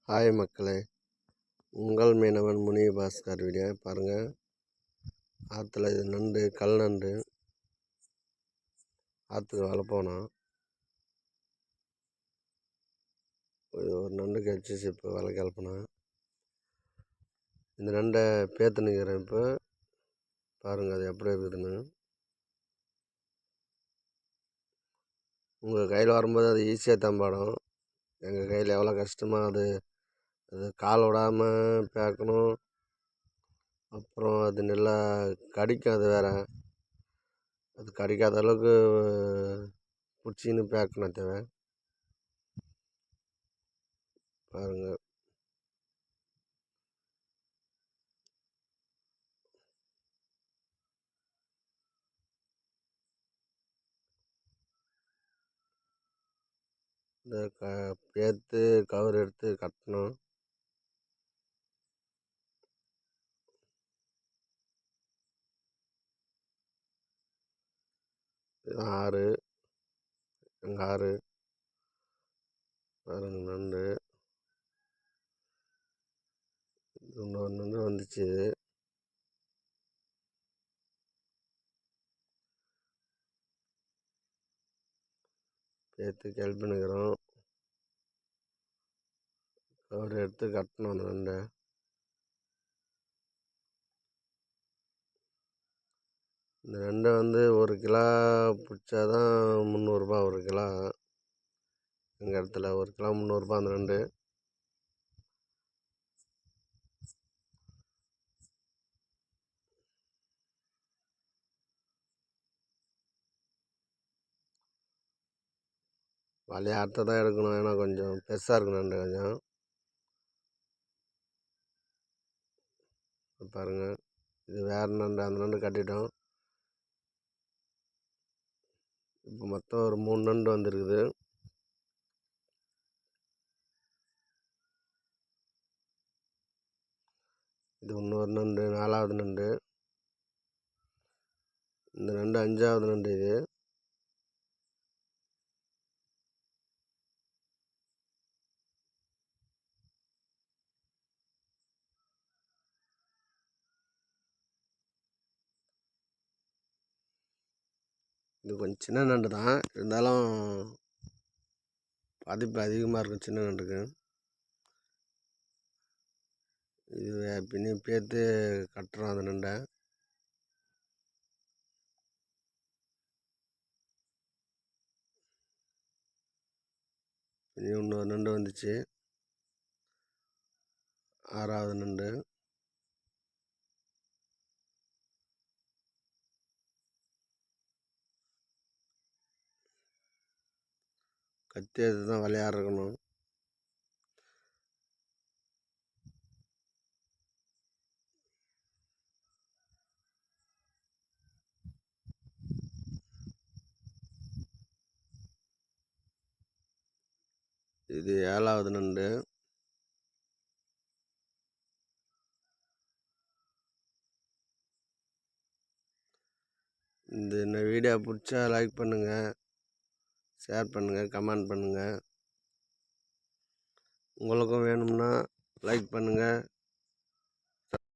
Hi மக்களே, உங்கள் மீனவன் முனிபாஸ்கர் video பாருங்கள். ஆற்றுல இது நண்டு, கல் நண்டு. ஆற்றுக்கு வலை போனோம். ஒரு நண்டு கிடச்சிச்சு. இப்போ வலை கிளப்பினேன். இந்த நண்டை பேத்துனுக்கிறேன். இப்போ பாருங்கள் அது எப்படி இருக்குதுன்னு. உங்கள் கையில் வரும்போது அது ஈஸியாக தம்பாடும். எங்கள் கையில் எவ்வளோ கஷ்டமாக அது கால் விடாமல் பேக்கணும். அப்புறம் அது நல்லா கடிக்கும். அது வேறு அது கடிக்காத அளவுக்கு பிடிச்சின்னு பேக்கணும். தேவை பாருங்கள். இந்த பேத்து கவர் எடுத்து கட்டணும். இதுதான் ஆறு. எங்கள் ஆறு பாருங்க. நண்டு இன்னொரு நண்டு வந்துச்சு. பேத்து கிளப்பினுக்கிறோம். கவர் எடுத்து கட்டணும் அந்த நண்டை. இந்த நண்டை ஒரு கிலோ பிடிச்சாதான் 300ரூபா ஒரு கிலோ. எங்கள் இடத்துல 1 கிலோ 300ரூபா அந்த நண்டு. வலையை அறுத்த தான் எடுக்கணும். ஏன்னா கொஞ்சம் பெருசாக இருக்கும் நண்டு. கொஞ்சம் பாருங்கள். இது வேறு நண்டு. அந்த நண்டு கட்டிட்டோம். இப்போ மொத்தம் ஒரு 3 நண்டு வந்துருக்குது. இது இன்னொரு நண்டு, 4வது நண்டு. இந்த நண்டு 5வது நண்டு. இது இது கொஞ்சம் சின்ன நண்டு தான். இருந்தாலும் பாதிப்பு அதிகமாக இருக்கும் சின்ன நண்டுக்கு. இது பின்னி பேத்து கட்டுறோம் அந்த நண்டை. பின்னி இன்னொரு நண்டு வந்துச்சு. 6வது நண்டு. கத்தி எடுத்து தான் விளையாடணும். இது 7வது நண்டு. இந்த வீடியோ பிடிச்சா லைக் பண்ணுங்கள், ஷேர் பண்ணுங்கள், கமெண்ட் பண்ணுங்கள். உங்களுக்கும் வேணும்னா லைக் பண்ணுங்கள்.